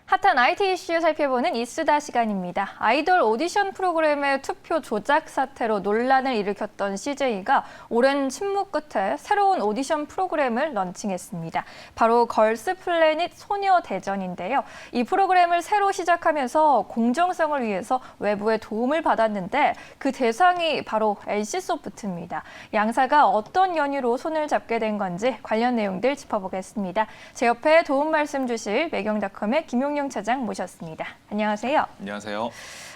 핫한 IT 이슈 살펴보는 이수다 시간입니다. 아이돌 오디션 프로그램의 투표 조작 사태로 논란을 일으켰던 CJ가 오랜 침묵 끝에 새로운 오디션 프로그램을 런칭했습니다. 바로 걸스 플래닛 소녀 대전인데요. 이 프로그램을 새로 시작하면서 공정성을 위해서 외부의 도움을 받았는데 그 대상이 바로 NC소프트입니다. 양사가 어떤 연유로 손을 잡게 된 건지 관련 내용들 짚어보겠습니다. 제 옆에 도움 말씀 주실 매경닷컴의 김용영 차장 모셨습니다. 안녕하세요. 안녕하세요.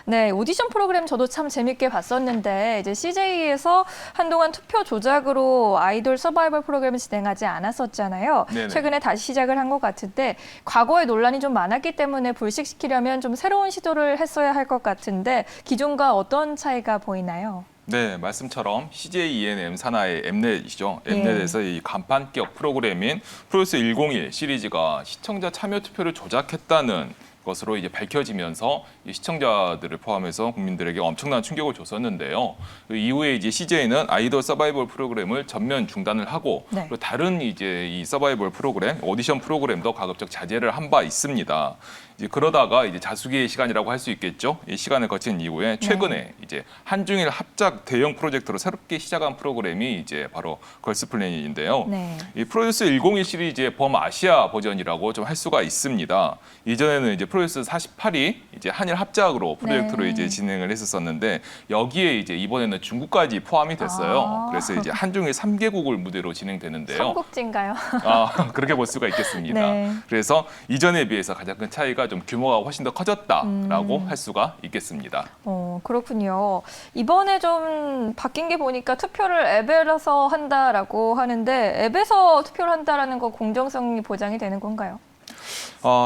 네, 오디션 프로그램 저도 참 재밌게 봤었는데 이제 CJ에서 한동안 투표 조작으로 아이돌 서바이벌 프로그램을 진행하지 않았었잖아요. 네네. 최근에 다시 시작을 한 것 같은데 과거에 논란이 좀 많았기 때문에 불식시키려면 좀 새로운 시도를 했어야 할 것 같은데 기존과 어떤 차이가 보이나요? 네, 말씀처럼 CJ ENM 산하의 엠넷이죠. 예. 엠넷에서 이 간판격 프로그램인 프로듀스 101 시리즈가 시청자 참여 투표를 조작했다는 것으로 이제 밝혀지면서 이 시청자들을 포함해서 국민들에게 엄청난 충격을 줬었는데요. 그 이후에 이제 CJ는 아이돌 서바이벌 프로그램을 전면 중단을 하고 네. 또 다른 이제 이 서바이벌 프로그램, 오디션 프로그램도 가급적 자제를 한 바 있습니다. 이제 그러다가 이제 자숙의 시간이라고 할 수 있겠죠. 이 시간을 거친 이후에 최근에 이제 한중일 합작 대형 프로젝트로 새롭게 시작한 프로그램이 이제 바로 걸스 플래닛인데요. 네. 이 프로듀스 101 시리즈의 범아시아 버전이라고 좀 할 수가 있습니다. 이전에는 이제 프로듀스 48이 이제 한일 합작으로 프로젝트로 네. 이제 진행을 했었었는데 여기에 이제 이번에는 중국까지 포함이 됐어요. 아. 그래서 이제 한중일 3개국을 무대로 진행되는데요. 삼국지인가요? 그렇게 볼 수가 있겠습니다. 네. 그래서 이전에 비해서 가장 큰 차이가 좀 규모가 훨씬 더 커졌다라고 할 수가 있겠습니다. 그렇군요. 이번에 좀 바뀐 게 보니까 투표를 앱에서 한다라고 하는데 앱에서 투표를 한다라는 거 공정성이 보장이 되는 건가요?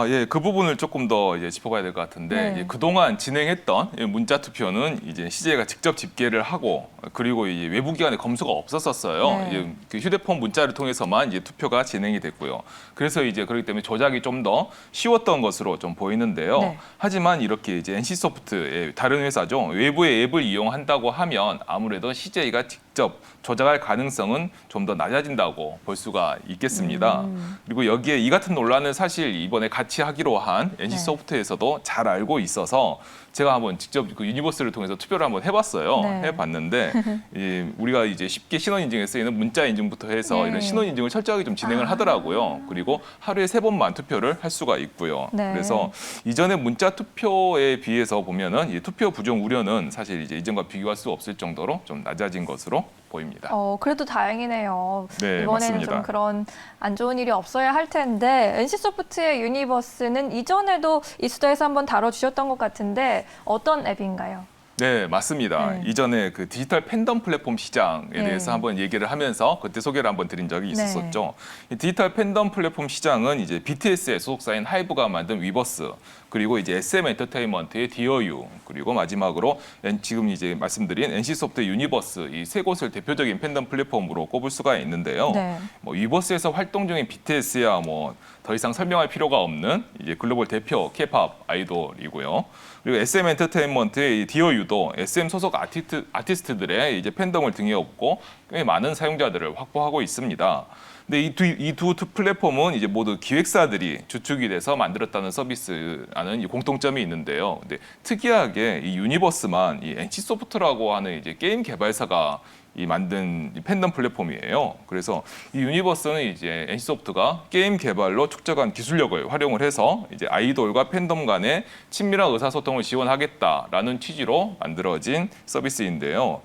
예, 그 부분을 조금 더 이제 짚어봐야 될 것 같은데 네. 이제 그동안 진행했던 문자 투표는 이제 CJ가 직접 집계를 하고 그리고 이제 외부 기관의 검수가 없었었어요. 네. 이제 그 휴대폰 문자를 통해서만 이제 투표가 진행이 됐고요. 그래서 이제 그렇기 때문에 조작이 좀 더 쉬웠던 것으로 좀 보이는데요. 네. 하지만 이렇게 이제 NC소프트의 다른 회사죠. 외부의 앱을 이용한다고 하면 아무래도 CJ가 직접 조작할 가능성은 좀 더 낮아진다고 볼 수가 있겠습니다. 그리고 여기에 이 같은 논란을 사실 이번에 같이 하기로 한 NC소프트에서도 잘 알고 있어서 제가 한번 직접 그 유니버스를 통해서 투표를 한번 해봤어요. 네. 해봤는데 우리가 이제 쉽게 신원 인증에 쓰이는 문자 인증부터 해서 네. 이런 신원 인증을 철저하게 좀 진행을 하더라고요. 그리고 하루에 3번만 투표를 할 수가 있고요. 네. 그래서 이전에 문자 투표에 비해서 보면은 이 투표 부정 우려는 사실 이제 이전과 비교할 수 없을 정도로 좀 낮아진 것으로 보입니다. 그래도 다행이네요. 네, 이번에는 맞습니다. 좀 그런 안 좋은 일이 없어야 할 텐데 NC소프트의 유니버스는 이전에도 이수다에서 한번 다뤄주셨던 것 같은데 어떤 앱인가요? 네, 맞습니다. 네. 이전에 그 디지털 팬덤 플랫폼 시장에 네. 대해서 한번 얘기를 하면서 그때 소개를 한번 드린 적이 있었었죠. 이 디지털 팬덤 플랫폼 시장은 이제 BTS의 소속사인 하이브가 만든 위버스, 그리고 이제 SM 엔터테인먼트의 디어유, 그리고 마지막으로 지금 이제 말씀드린 NC소프트 유니버스 이 세 곳을 대표적인 팬덤 플랫폼으로 꼽을 수가 있는데요. 네. 뭐 위버스에서 활동 중인 BTS야 뭐 더 이상 설명할 필요가 없는 이제 글로벌 대표 K-팝 아이돌이고요. 그리고 SM 엔터테인먼트의 이 디어유도 SM 소속 아티스트들의 이제 팬덤을 등에 업고 꽤 많은 사용자들을 확보하고 있습니다. 근데 이 두 플랫폼은 이제 모두 기획사들이 주축이 돼서 만들었다는 서비스라는 이 공통점이 있는데요. 근데 특이하게 이 유니버스만 이 NC소프트라고 하는 이제 게임 개발사가 이 만든 이 팬덤 플랫폼이에요. 그래서 이 유니버스는 이제 NC소프트가 게임 개발로 축적한 기술력을 활용을 해서 이제 아이돌과 팬덤 간의 친밀한 의사소통을 지원하겠다라는 취지로 만들어진 서비스인데요.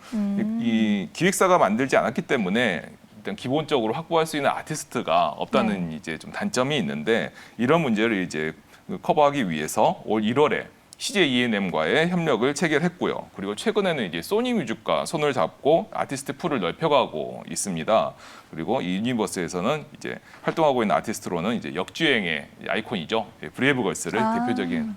이 기획사가 만들지 않았기 때문에 일단 기본적으로 확보할 수 있는 아티스트가 없다는 이제 좀 단점이 있는데 이런 문제를 이제 커버하기 위해서 올 1월에 CJ ENM과의 협력을 체결했고요. 그리고 최근에는 이제 소니 뮤직과 손을 잡고 아티스트 풀을 넓혀가고 있습니다. 그리고 이 유니버스에서는 이제 활동하고 있는 아티스트로는 이제 역주행의 아이콘이죠. 브레이브걸스를 대표적인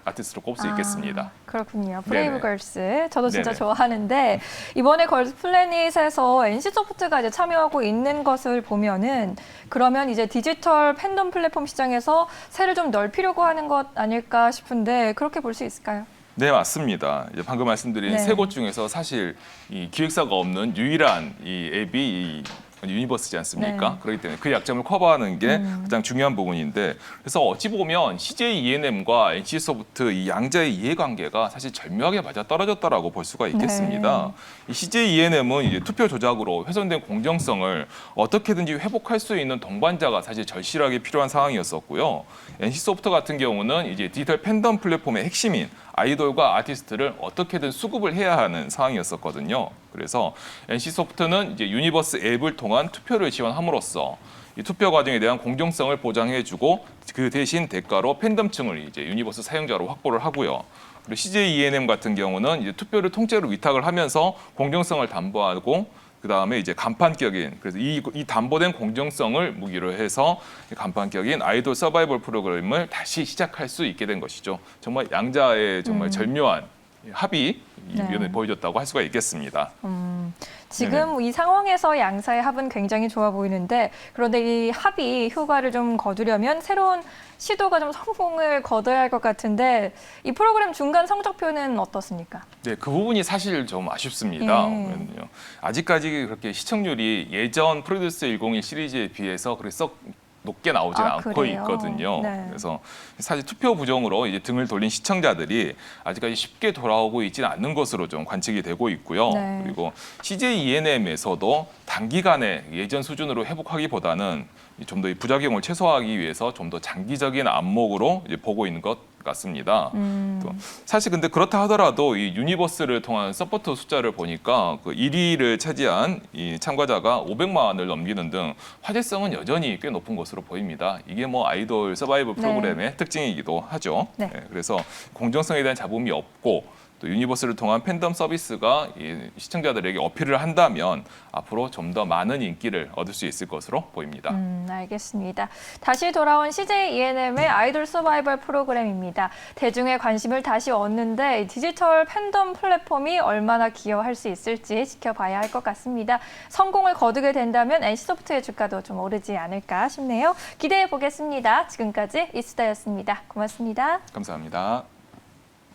아티스트로 꼽을 수 있겠습니다. 그렇군요. 네네. 브레이브걸스. 저도 진짜 네네. 좋아하는데 이번에 걸스 플래닛에서 NC소프트가 이제 참여하고 있는 것을 보면은 그러면 이제 디지털 팬덤 플랫폼 시장에서 새를 좀 넓히려고 하는 것 아닐까 싶은데 그렇게 볼 수 있을까요? 네, 맞습니다. 이제 방금 말씀드린 네. 세 곳 중에서 사실 이 기획사가 없는 유일한 이 앱이 이 유니버스지 않습니까? 네. 그렇기 때문에 그 약점을 커버하는 게 가장 중요한 부분인데 그래서 어찌 보면 CJ E&M과 NC소프트 이 양자의 이해관계가 사실 절묘하게 맞아떨어졌다라고 볼 수가 있겠습니다. 이 CJ E&M은 이제 투표 조작으로 훼손된 공정성을 어떻게든지 회복할 수 있는 동반자가 사실 절실하게 필요한 상황이었었고요. NC소프트 같은 경우는 이제 디지털 팬덤 플랫폼의 핵심인 아이돌과 아티스트를 어떻게든 수급을 해야 하는 상황이었었거든요. 그래서 NC소프트는 이제 유니버스 앱을 통한 투표를 지원함으로써 이 투표 과정에 대한 공정성을 보장해주고 그 대신 대가로 팬덤층을 이제 유니버스 사용자로 확보를 하고요. 그리고 CJ E&M 같은 경우는 이제 투표를 통째로 위탁을 하면서 공정성을 담보하고 그다음에 이제 간판격인 그래서 이 담보된 공정성을 무기로 해서 간판격인 아이돌 서바이벌 프로그램을 다시 시작할 수 있게 된 것이죠. 정말 양자의 정말 절묘한 합이 네. 보여줬다고 할 수가 있겠습니다. 지금 이 상황에서 양사의 합은 굉장히 좋아 보이는데 그런데 이 합이 효과를 좀 거두려면 새로운 시도가 좀 성공을 거둬야 할 것 같은데 이 프로그램 중간 성적표는 어떻습니까? 네, 그 부분이 사실 좀 아쉽습니다. 예. 왜냐면요. 아직까지 그렇게 시청률이 예전 프로듀스 101 시리즈에 비해서 그렇게 썩 높게 나오지 않고 그래요? 있거든요. 네. 그래서 사실 투표 부정으로 이제 등을 돌린 시청자들이 아직까지 쉽게 돌아오고 있지는 않는 것으로 좀 관측이 되고 있고요. 네. 그리고 CJ E&M에서도 단기간에 예전 수준으로 회복하기보다는 좀 더 부작용을 최소화하기 위해서 좀 더 장기적인 안목으로 이제 보고 있는 것 같습니다. 또 사실 근데 그렇다 하더라도 이 유니버스를 통한 서포터 숫자를 보니까 그 1위를 차지한 이 참가자가 500만을 넘기는 등 화제성은 여전히 꽤 높은 것으로 보입니다. 이게 뭐 아이돌 서바이벌 프로그램의 특징이기도 하죠. 네. 그래서 공정성에 대한 잡음이 없고 또 유니버스를 통한 팬덤 서비스가 이 시청자들에게 어필을 한다면 앞으로 좀 더 많은 인기를 얻을 수 있을 것으로 보입니다. 알겠습니다. 다시 돌아온 CJ E&M의 아이돌 서바이벌 프로그램입니다. 대중의 관심을 다시 얻는데 디지털 팬덤 플랫폼이 얼마나 기여할 수 있을지 지켜봐야 할 것 같습니다. 성공을 거두게 된다면 NC소프트의 주가도 좀 오르지 않을까 싶네요. 기대해 보겠습니다. 지금까지 이수다였습니다. 고맙습니다. 감사합니다.